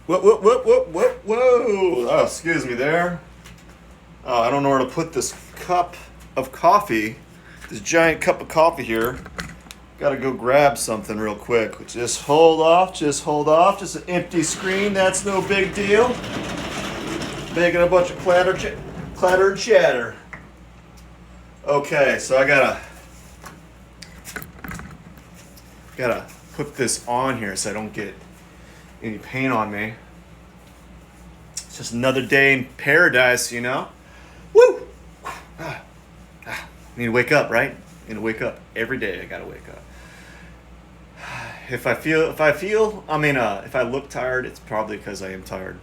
Whoa, whoa, whoa, whoa, whoa, whoa. Oh, excuse me there. Oh, I don't know where to put this cup of coffee. This giant cup of coffee here. Gotta go grab something real quick. Just hold off, just hold off. Just an empty screen, that's no big deal. Making a bunch of clatter and chatter. Okay, so I gotta put this on here so I don't get any paint on me. It's just another day in paradise, you know? Woo! Need to wake up, right? Need to wake up every day. I gotta wake up. If I look tired, it's probably because I am tired.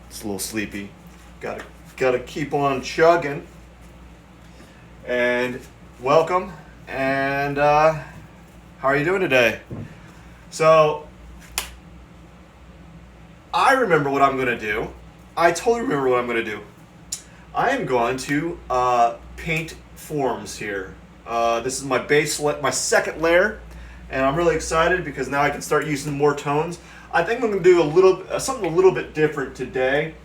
It's a little sleepy. Gotta keep on chugging. And welcome. And how are you doing today? So I remember what I'm gonna do. I totally remember what I'm gonna do. I am going to paint forms here. This is my base, my second layer, and I'm really excited because now I can start using more tones. I think I'm going to do something a little bit different today.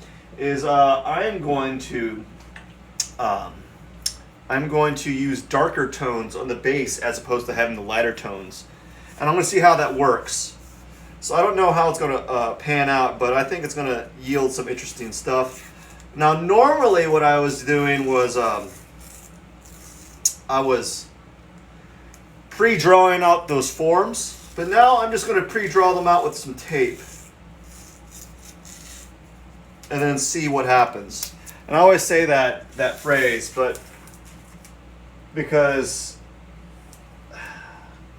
I'm going to use darker tones on the base as opposed to having the lighter tones, and I'm going to see how that works. So I don't know how it's going to pan out, but I think it's going to yield some interesting stuff. Now, normally what I was doing was I was pre-drawing out those forms, but now I'm just going to pre-draw them out with some tape and then see what happens. And I always say that phrase, but because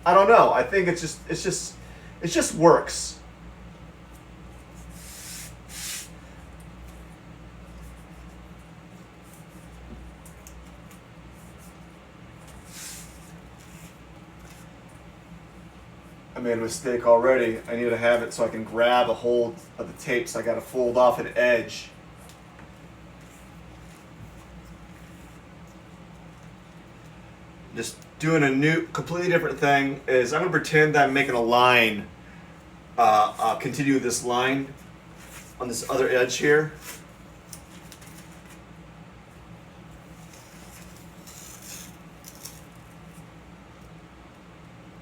I don't know, I think it just works. I made a mistake already. I need to have it so I can grab a hold of the tape, so I got to fold off an edge. Just doing a new, completely different thing is I'm going to pretend that I'm making a line, continue this line on this other edge here.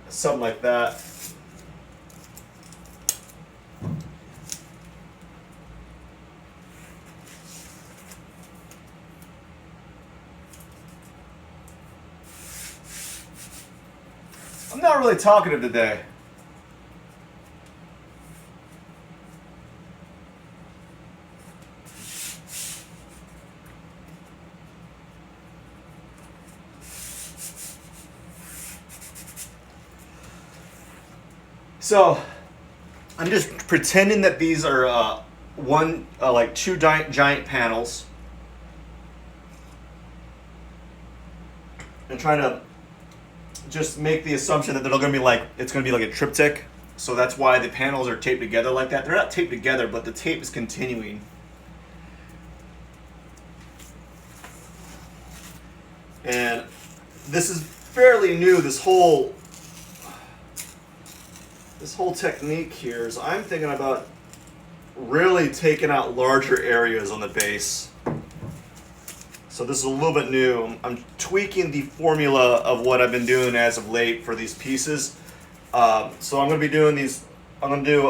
Something like that. I'm not really talkative today. So I'm just pretending that these are like two giant panels, and trying to just make the assumption that they're going to be like, it's going to be like a triptych. So that's why the panels are taped together like that. They're not taped together, but the tape is continuing. And this is fairly new, this whole technique here. So I'm thinking about really taking out larger areas on the base. So this is a little bit new. I'm tweaking the formula of what I've been doing as of late for these pieces. So I'm going to be doing these. I'm going to do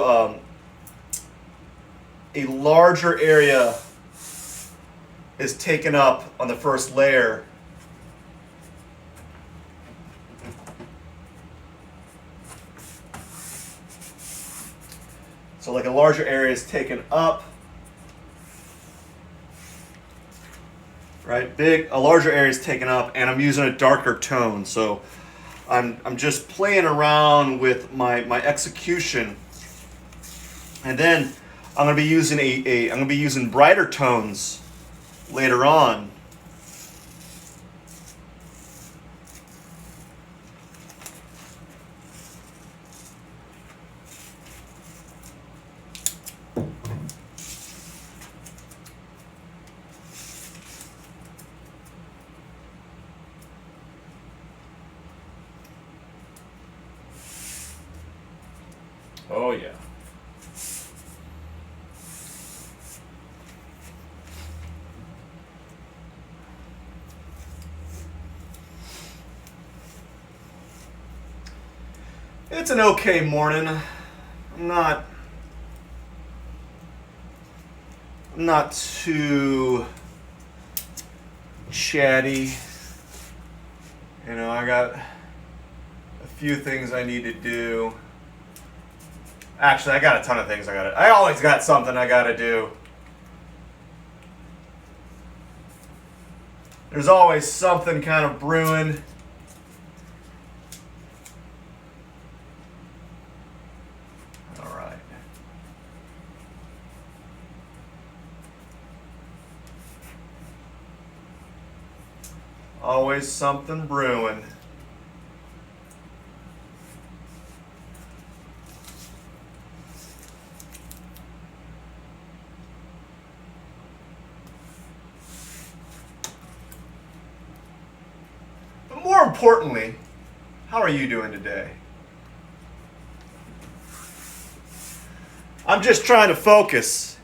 a larger area is taken up on the first layer. So like a larger area is taken up. Right, a larger area is taken up, and I'm using a darker tone. So I'm just playing around with my execution, and then I'm going to be using brighter tones later on. Oh yeah. It's an okay morning. I'm not too chatty. You know, I got a few things I need to do. Actually, I got a ton of things I always got something I gotta do. There's always something kind of brewing. All right. Always something brewing. But more importantly, how are you doing today? I'm just trying to focus.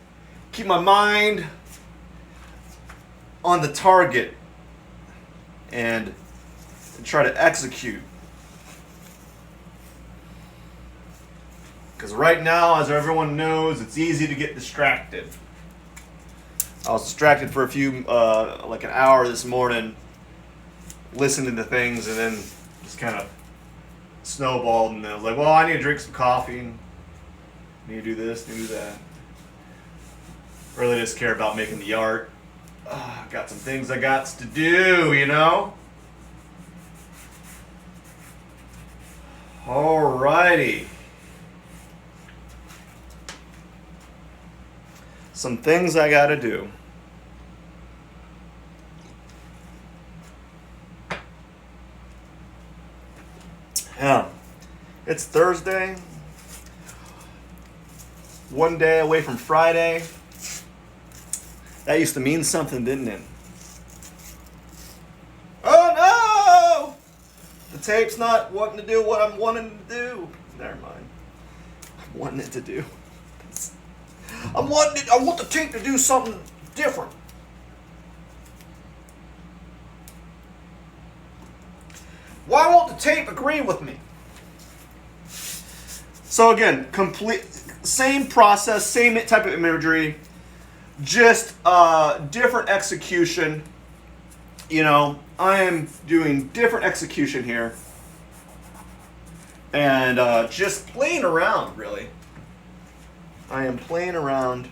Keep my mind on the target and try to execute. Because right now, as everyone knows, it's easy to get distracted. I was distracted for a few, like an hour this morning, listening to things, and then just kind of snowballed. And I was like, well, I need to drink some coffee. And need to do this, do that. Really just care about making the art. Got some things I got to do, you know? Alrighty. Some things I gotta do. Yeah. It's Thursday. One day away from Friday. That used to mean something, didn't it? Oh no! The tape's not wanting to do what I'm wanting to do. Never mind. I'm wanting it to do. I want the tape to do something different. Why won't the tape agree with me? So again, same process, same type of imagery, just different execution. You know, I am doing different execution here. And just playing around, really. I am playing around.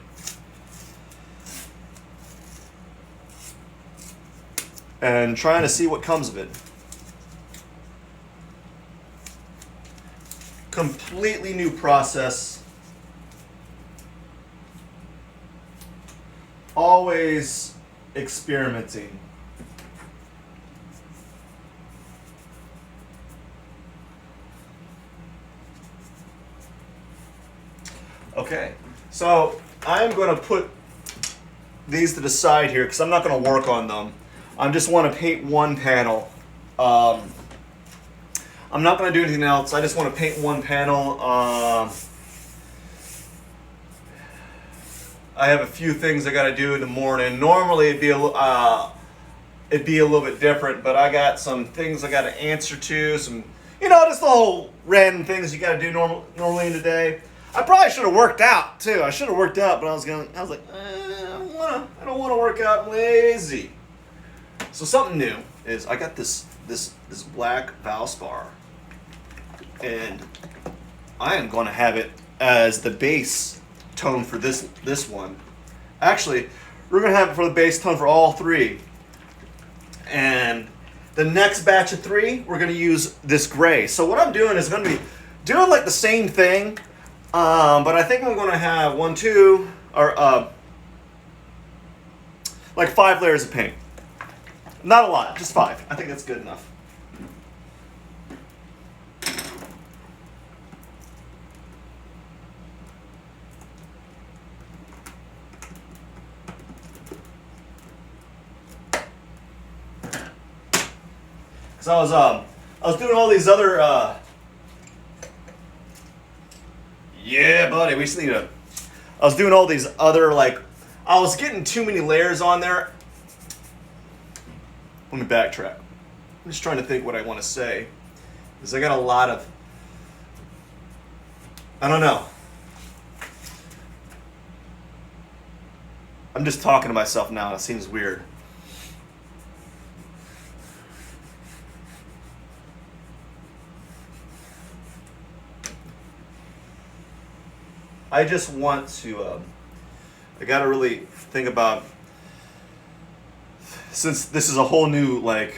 And trying to see what comes of it. Completely new process. Always experimenting. Okay, so I'm going to put these to the side here because I'm not going to work on them. I just want to paint one panel. I'm not going to do anything else. I just want to paint one panel. I have a few things I got to do in the morning. Normally it'd be a little bit different, but I got some things I got to answer to. Some, you know, just the whole random things you got to do normally in the day. I probably should have worked out too. I should have worked out, but I was like, I don't want to work out. I'm lazy. So something new is I got this black Valspar, and I am going to have it as the base tone for this one. Actually, we're going to have it for the base tone for all three. And the next batch of three, we're going to use this gray. So what I'm doing is going to be doing like the same thing, but I think I'm going to have like 5 layers of paint. Not a lot, just 5. I think that's good enough. Because I was doing all these other Yeah, buddy, we just need to... I was doing all these other, like... I was getting too many layers on there. Let me backtrack. I'm just trying to think what I want to say. Because I got a lot of... I don't know. I'm just talking to myself now. It seems weird. I just want to... I got to really think about... Since this is a whole new, like,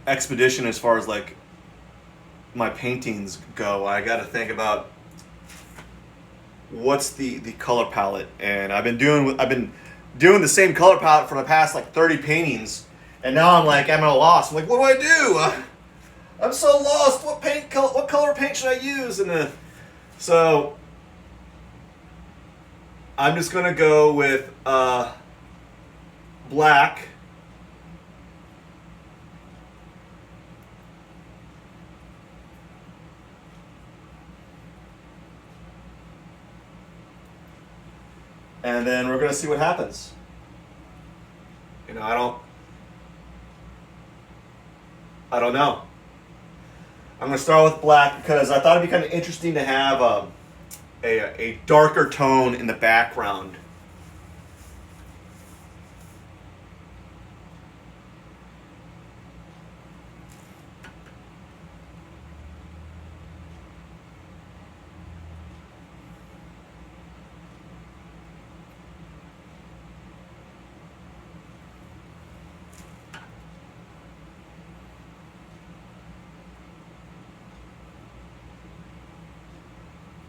expedition as far as, like, my paintings go, I got to think about what's the color palette. And I've been doing the same color palette for the past, like, 30 paintings. And now I'm at a loss. I'm like, what do I do? I'm so lost. What color paint should I use? And so I'm just going to go with... black, and then we're going to see what happens. You know, I don't know. I'm going to start with black because I thought it'd be kind of interesting to have a darker tone in the background.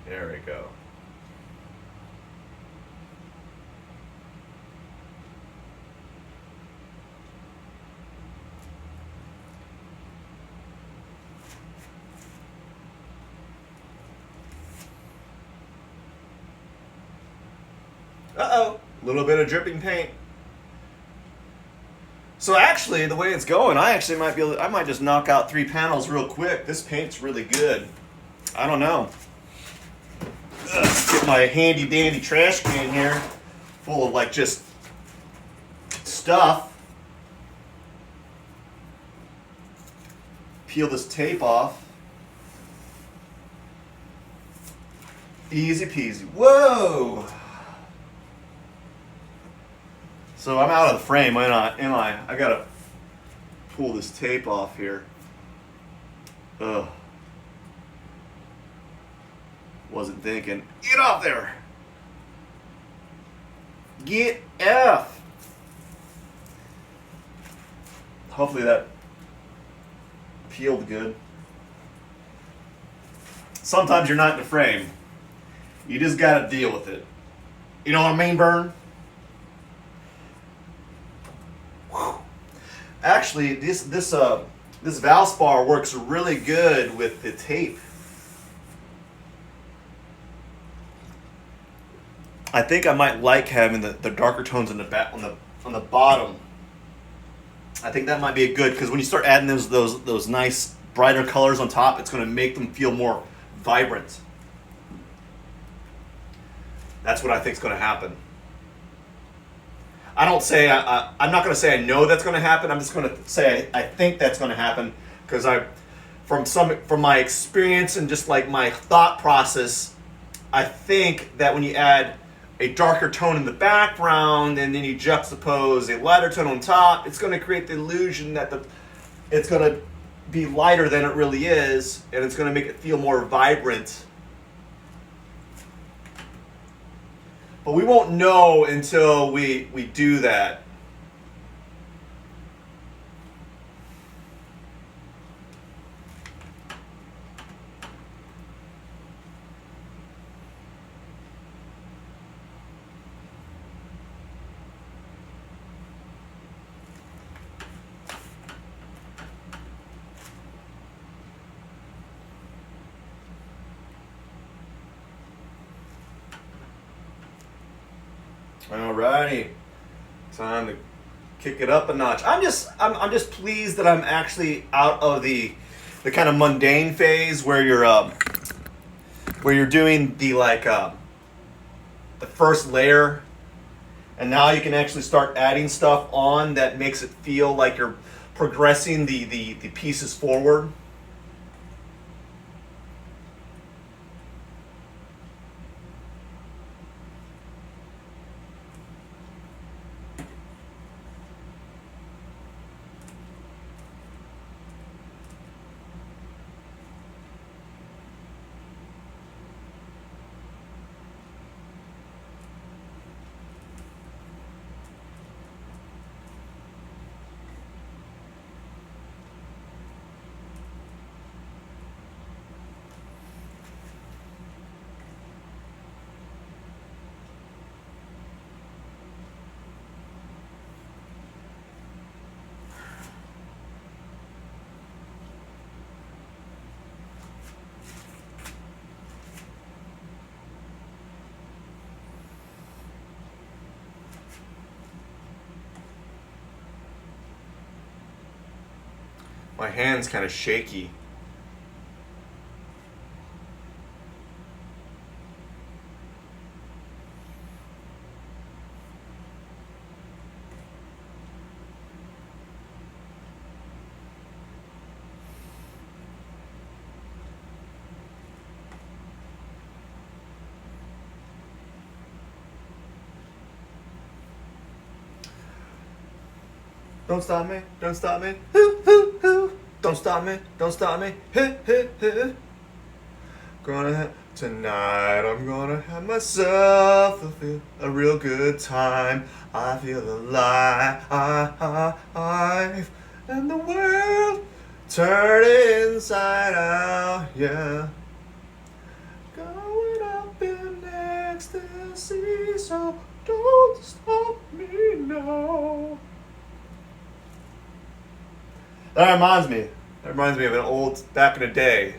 There we go. Uh-oh, a little bit of dripping paint. So actually, the way it's going, I might just knock out 3 panels real quick. This paint's really good. I don't know. Get my handy dandy trash can here full of like just stuff. Peel this tape off. Easy peasy. Whoa! So I'm out of the frame, am I? I gotta pull this tape off here. Ugh. Wasn't thinking. Get off there! Get off! Hopefully that peeled good. Sometimes you're not in the frame. You just gotta deal with it. You know what I mean, Burn? Whew. Actually, this Valspar works really good with the tape. I think I might like having the darker tones on the bottom. I think that might be a good, because when you start adding those nice brighter colors on top, it's going to make them feel more vibrant. That's what I think is going to happen. I'm not going to say I know that's going to happen. I'm just going to say I think that's going to happen, because from my experience and just like my thought process, I think that when you add a darker tone in the background and then you juxtapose a lighter tone on top, it's going to create the illusion that it's going to be lighter than it really is, and it's going to make it feel more vibrant. But we won't know until we do that. Alrighty, time to kick it up a notch. I'm just pleased that I'm actually out of the kind of mundane phase where you're where you're doing the the first layer, and now you can actually start adding stuff on that makes it feel like you're progressing the pieces forward. My hand's kind of shaky. Don't stop me, don't stop me. Hoo, hoo, hoo. Don't stop me, don't stop me. Hoo, hoo, hoo. Tonight I'm gonna have myself a real good time. I feel alive, and the world turn inside out, yeah. Going up in ecstasy, so don't stop me now. That reminds me of an old, back in the day.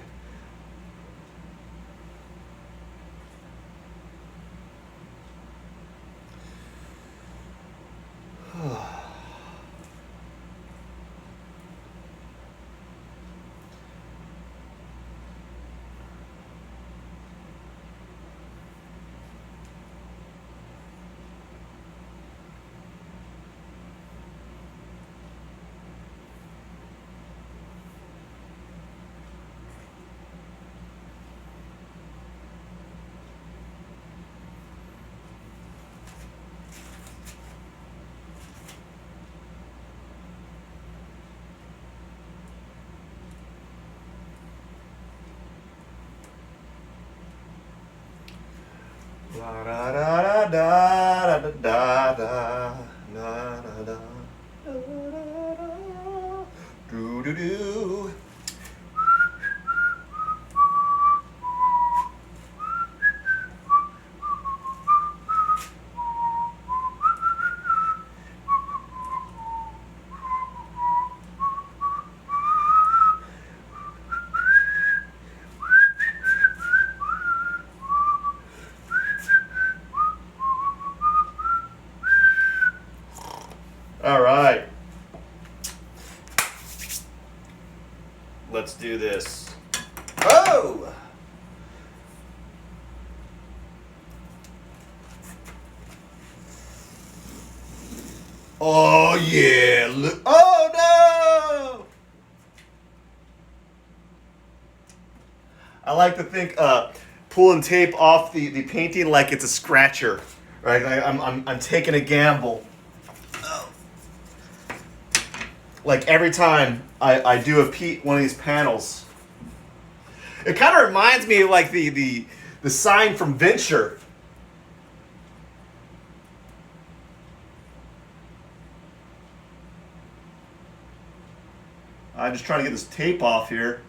La da da da da da da da da da da do do do. All right. Let's do this. Oh! Oh, yeah. Look. Oh, no! I like to think pulling tape off the painting like it's a scratcher. Right? I'm taking a gamble. Like every time I do one of these panels, it kind of reminds me of like the sign from Venture. I'm just trying to get this tape off here.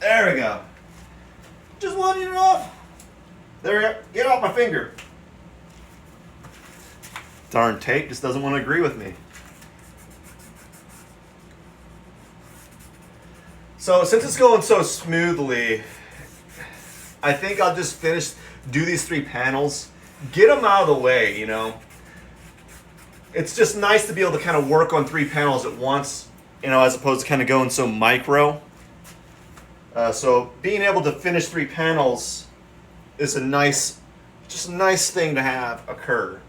There we go. Just wanting it off. There, get off my finger. Darn tape just doesn't want to agree with me. So since it's going so smoothly, I think I'll just do these 3 panels, get them out of the way, you know. it's just nice to be able to kind of work on 3 panels at once, as opposed to kind of going so micro. So being able to finish 3 panels is just a nice thing to have occur,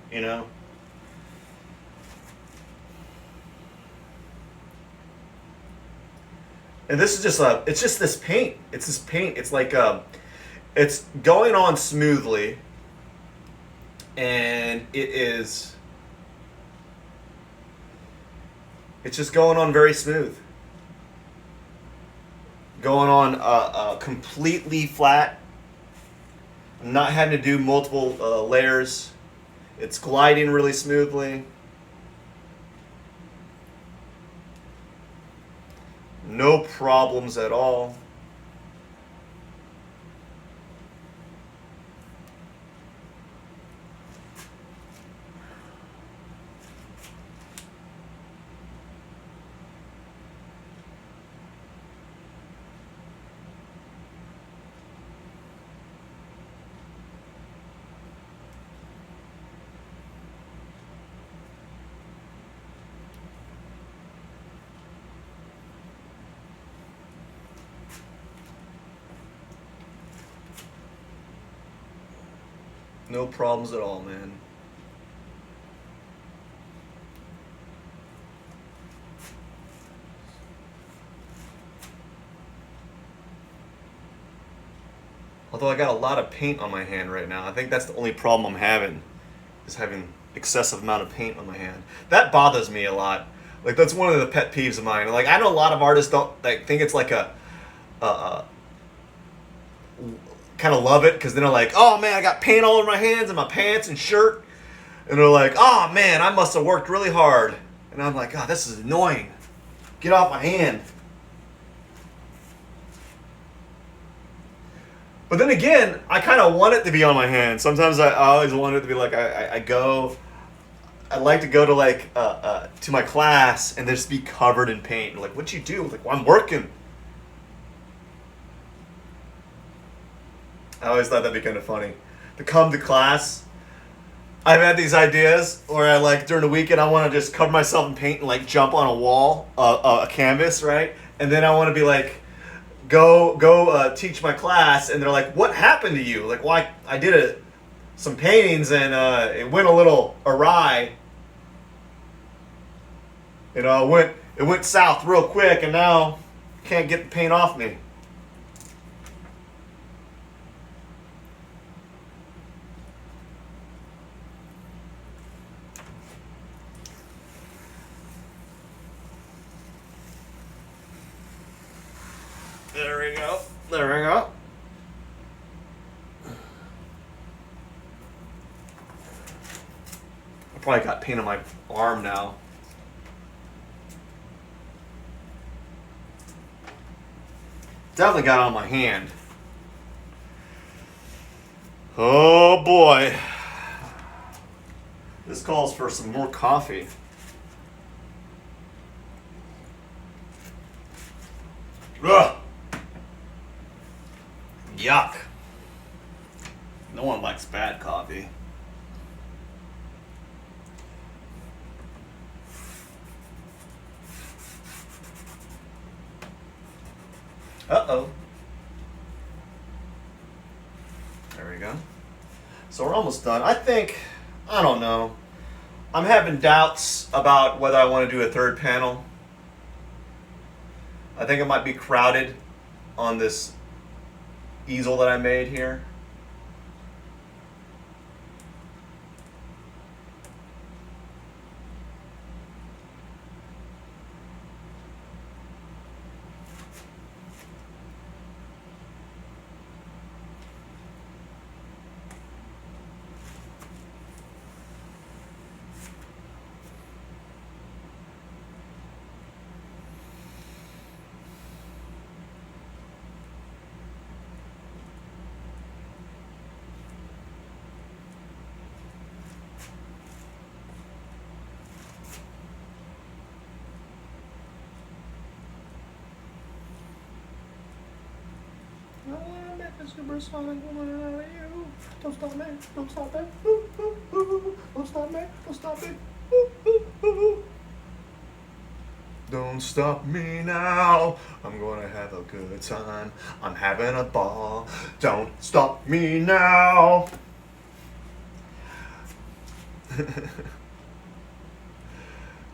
And this is it's just this paint. It's this paint. It's like, it's going on smoothly, and it's just going on very smooth. Going on completely flat. I'm not having to do multiple layers. It's gliding really smoothly. No problems at all. No problems at all, man. Although I got a lot of paint on my hand right now. I think that's the only problem I'm having, is having excessive amount of paint on my hand. That bothers me a lot. Like, that's one of the pet peeves of mine. Like, I know a lot of artists don't think it's like a kind of love it, because then they're like, oh man, I got paint all over my hands and my pants and shirt, and they're like, oh man, I must have worked really hard. And I'm like, God, this is annoying. Get off my hand. But then again, I kind of want it to be on my hand. Sometimes I always want it to be like, I like to go to like to my class and just be covered in paint. Like, what you do? Like, well, I'm working. I always thought that'd be kind of funny. To come to class, I've had these ideas where I, like, during the weekend, I want to just cover myself in paint and like jump on a wall, a canvas, right? And then I want to be like, go teach my class, and they're like, what happened to you? Like, well, I did some paintings and it went a little awry. It went south real quick, and now can't get the paint off me. There we go. There we go. I probably got paint on my arm now. Definitely got it on my hand. Oh boy. This calls for some more coffee. Ugh. Yuck. No one likes bad coffee. Uh-oh. There we go. So we're almost done. I don't know. I'm having doubts about whether I want to do a third panel. I think it might be crowded on this easel that I made here. Supersonic woman, how are you? Don't stop me, don't stop me. Don't stop me, don't stop me. Don't stop me now. I'm gonna have a good time. I'm having a ball. Don't stop me now.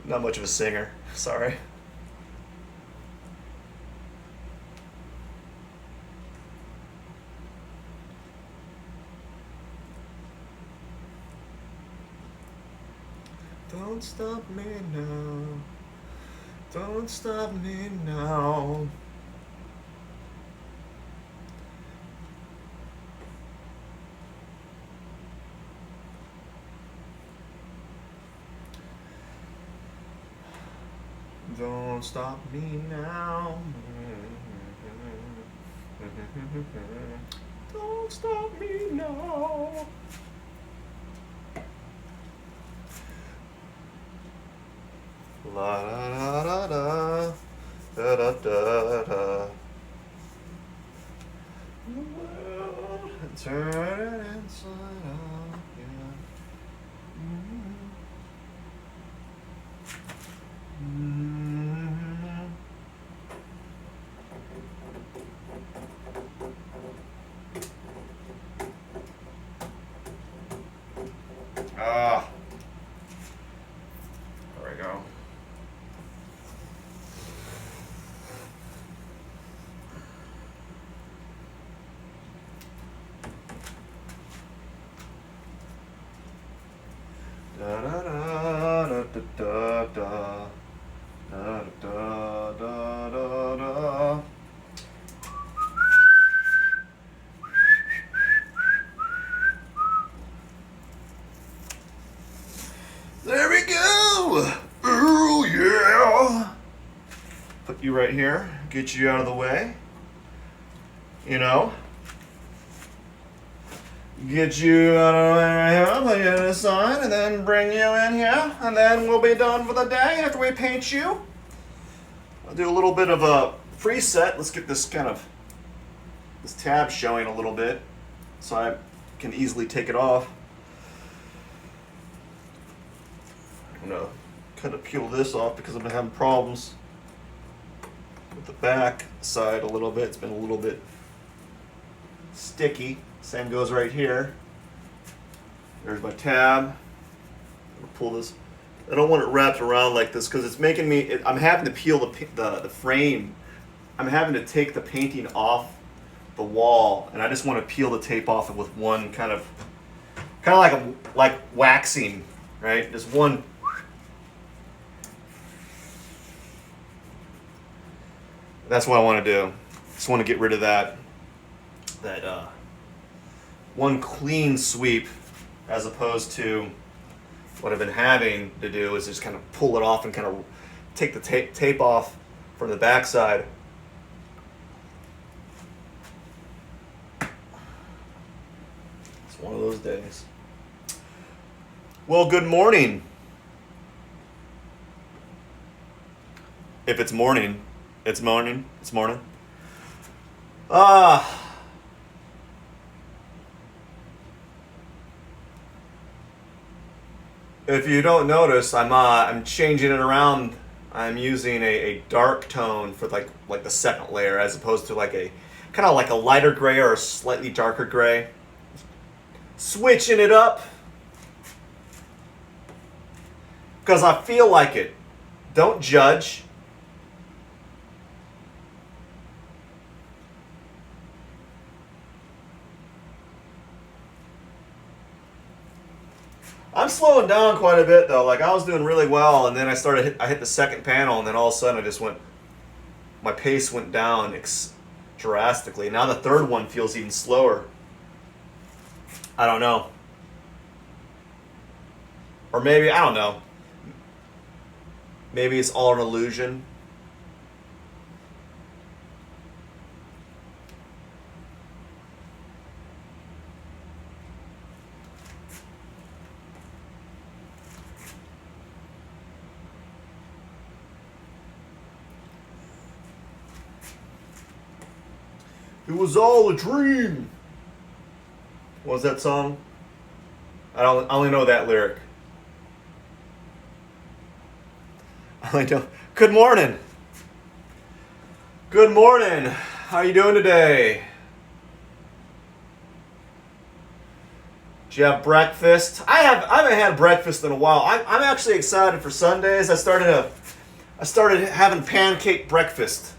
Not much of a singer. Sorry. Don't stop me now. Don't stop me now. Don't stop me now. Don't stop me now. La da da da da da da da. The world turning inside out. Yeah. Ah, there we go. Da da da da da da da da da da da. There we go. Ooh yeah. Put you right here. Get you out of the way. You know. Get you out of the way right here, put you to the side, and then bring you in here, and then we'll be done for the day after we paint you. I'll do a little bit of a preset. Let's get this this tab showing a little bit so I can easily take it off. I'm gonna kind of peel this off because I've been having problems with the back side a little bit. It's been a little bit sticky. Same goes right here. There's my tab. I'm gonna pull this. I don't want it wrapped around like this because it's making me. I'm having to peel the frame. I'm having to take the painting off the wall, and I just want to peel the tape off it with one kind of like waxing, right? Just one. That's what I want to do. Just want to get rid of that one clean sweep, as opposed to what I've been having to do is just kind of pull it off and kind of take the tape off from the backside. It's one of those days. Well, good morning. If it's morning, it's morning. It's morning. If you don't notice, I'm changing it around. I'm using a dark tone for like the second layer, as opposed to like a kind of like a lighter gray or a slightly darker gray. Switching it up because I feel like it. Don't judge. I'm slowing down quite a bit though. Like I was doing really well, and then I hit the second panel, and then all of a sudden my pace went down drastically. Now the third one feels even slower. I don't know. Or maybe, I don't know. Maybe it's all an illusion. It was all a dream. What was that song? I only know that lyric. I don't. Good morning. Good morning. How are you doing today? Did you have breakfast? I haven't had breakfast in a while. I'm actually excited for Sundays. I started having pancake breakfast.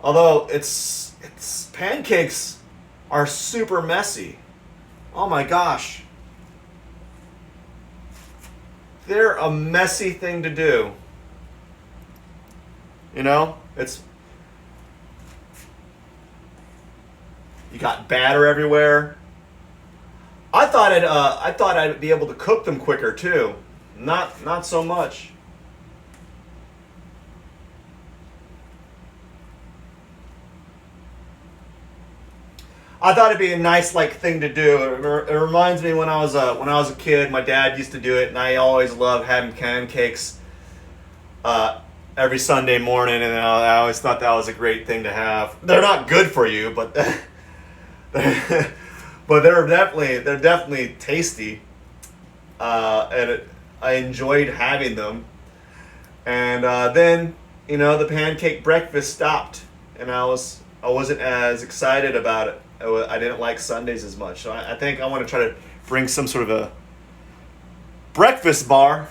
Although it's pancakes are super messy. Oh my gosh. They're a messy thing to do. You know, you got batter everywhere. I thought I'd be able to cook them quicker too. Not so much. I thought it'd be a nice thing to do. It reminds me when I was a kid, my dad used to do it, and I always loved having pancakes every Sunday morning, and I always thought that was a great thing to have. They're not good for you, but but they're definitely tasty, and I enjoyed having them. And then the pancake breakfast stopped, and I wasn't as excited about it. I didn't like Sundays as much, so I think I want to try to bring some sort of a breakfast bar.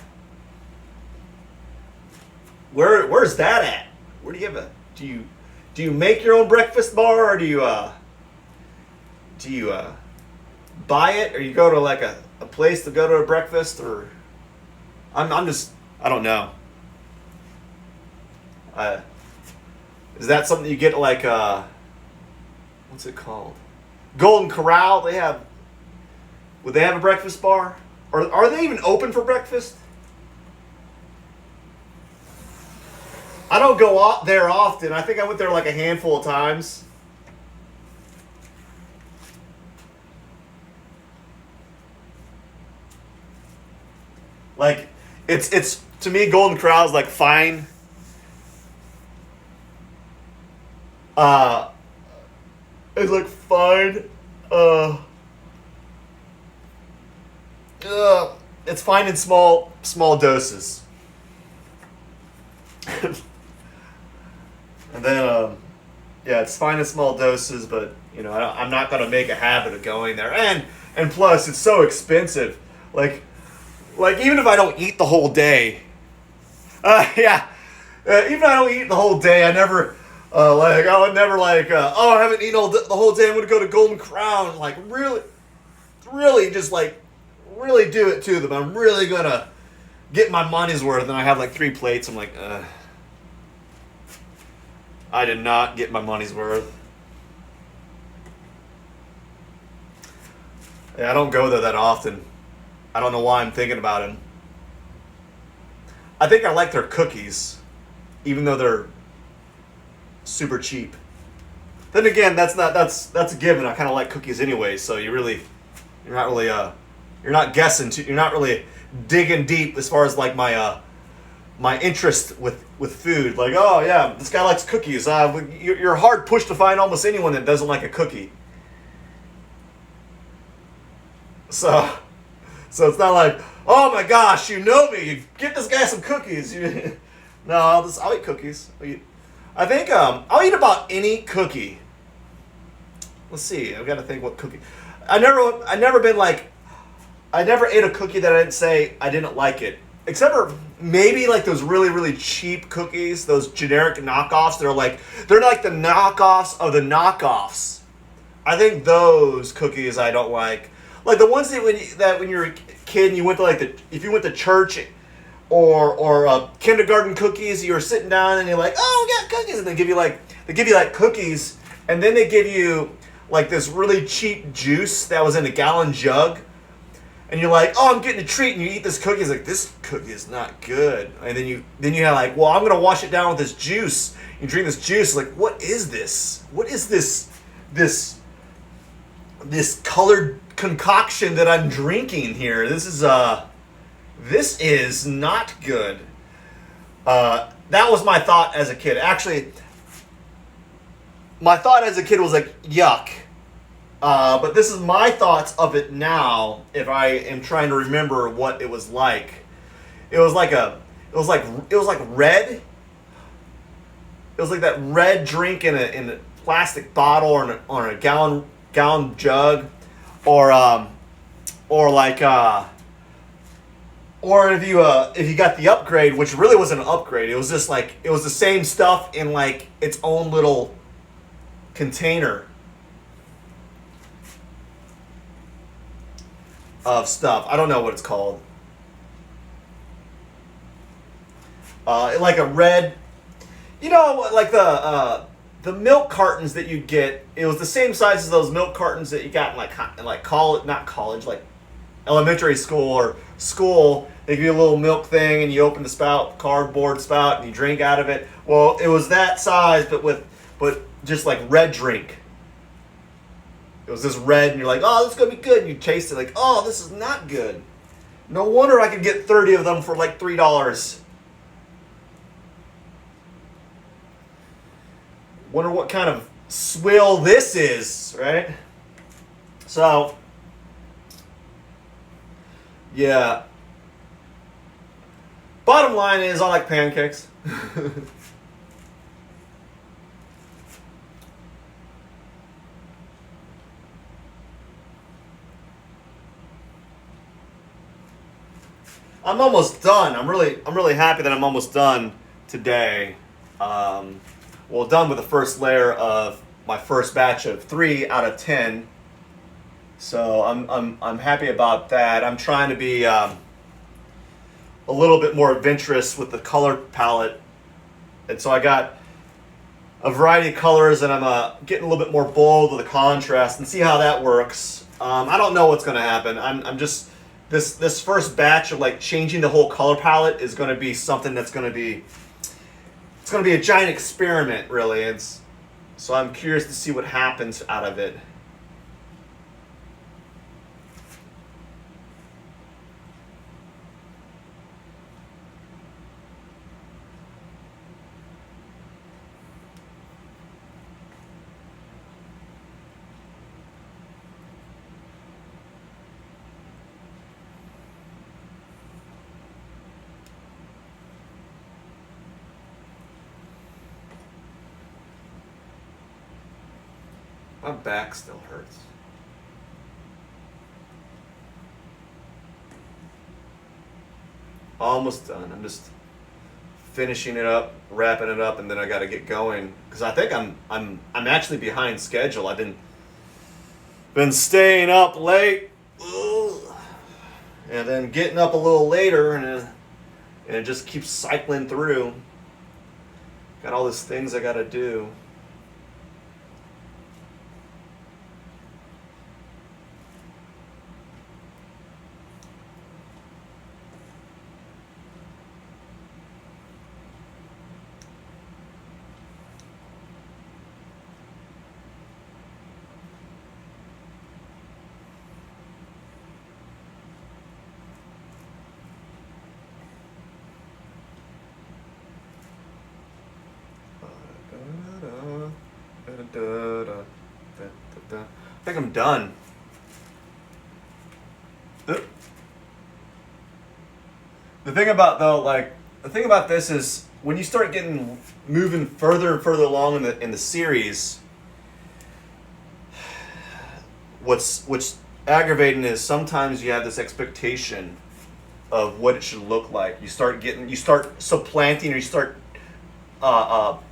Where's that at? Where do you have do you make your own breakfast bar, or do you buy it, or you go to a place to go to a breakfast, or I don't know. Is that something you get what's it called? Golden Corral. Would they have a breakfast bar? Or are they even open for breakfast? I don't go out there often. I think I went there a handful of times. It's to me, Golden Corral is fine. It's fine. It's fine in small doses. And then it's fine in small doses, but I'm not gonna make a habit of going there. And plus, it's so expensive. Even if I don't eat the whole day, even if I don't eat the whole day, I never. I would never I haven't eaten the whole day, I'm going to go to Golden Crown. Really just really do it to them. I'm really going to get my money's worth. And I have 3 plates. I'm I did not get my money's worth. Yeah, I don't go there that often. I don't know why I'm thinking about them. I think I like their cookies, even though they're super cheap. Then again, that's a given. I kind of like cookies anyway, so you're not really digging deep as far as my interest with food. Oh yeah, this guy likes cookies. You're hard pushed to find almost anyone that doesn't like a cookie. So it's not oh my gosh, you know me, get this guy some cookies. No, I'll eat cookies. I think I'll eat about any cookie. Let's see. I've got to think what cookie. I never ate a cookie that I didn't say I didn't like it. Except for maybe those really, really cheap cookies, those generic knockoffs. They're the knockoffs of the knockoffs. I think those cookies I don't like. The ones that when you're a kid and you went to if you went to church or kindergarten cookies, you were sitting down and you're oh, we got cookies, and they give you cookies, and then they give you this really cheap juice that was in a gallon jug, and you're oh, I'm getting a treat, and you eat this cookie. It's this cookie is not good, and then you have well, I'm gonna wash it down with this juice. You drink this juice, what is this? What is this colored concoction that I'm drinking here? This is not good. That was my thought as a kid. Actually, my thought as a kid was yuck. But this is my thoughts of it now, if I am trying to remember what it was like. It was it was like red. It was like that red drink in a plastic bottle or in a gallon jug, or like or if you got the upgrade, which really wasn't an upgrade, it was just like it was the same stuff in like its own little container of stuff. I don't know what it's called. Like a red, like the milk cartons that you get. It was the same size as those milk cartons that you got in like college, not college, like elementary school or school. They give you a little milk thing, and you open the spout, cardboard spout, and you drink out of it. Well, it was that size, but just like red drink. It was this red, and you're like, oh, this is gonna be good. And you taste it, like, oh, this is not good. No wonder I could get 30 of them for like $3. Wonder what kind of swill this is, right? So, yeah. Bottom line is, I like pancakes. I'm almost done. I'm really happy that I'm almost done today. Well, done with the first layer of my first batch of 3 out of 10. So I'm happy about that. I'm trying to be a little bit more adventurous with the color palette, and so I got a variety of colors, and I'm getting a little bit more bold with the contrast, and see how that works. I don't know what's going to happen. I'm just this first batch of like changing the whole color palette is going to be something that's going to be. It's going to be a giant experiment, really. So I'm curious to see what happens out of it. My back still hurts. Almost done. I'm just finishing it up, wrapping it up, and then I got to get going because I think I'm actually behind schedule. I've been staying up late, and then getting up a little later, and it just keeps cycling through. Got all these things I got to do. I think I'm done. The thing about this is when you start moving further and further along in the series, what's aggravating is sometimes you have this expectation of what it should look like. You start supplanting, or you start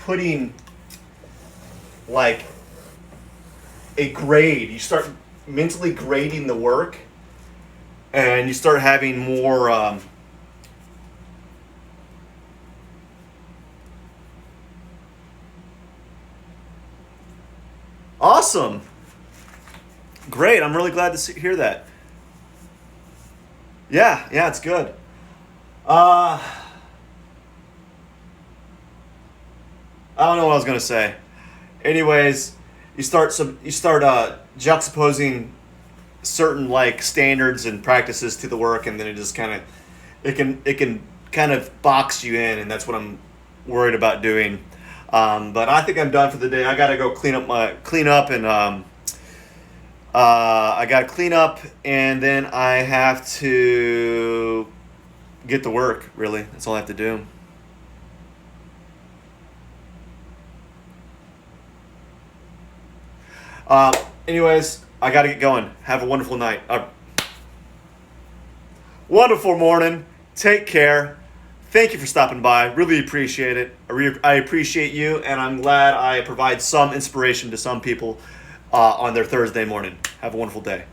putting like a grade. You start mentally grading the work, and you start having more awesome. Great. I'm really glad to hear that. Yeah, it's good. I don't know what I was going to say. Anyways, you start juxtaposing certain like standards and practices to the work, and then it just it can kind of box you in, and that's what I'm worried about doing. But I think I'm done for the day. I got to go clean up, and then I have to get to work, really. That's all I have to do. Anyways, I got to get going. Have a wonderful night. Wonderful morning. Take care. Thank you for stopping by. Really appreciate it. I appreciate you, and I'm glad I provide some inspiration to some people on their Thursday morning. Have a wonderful day.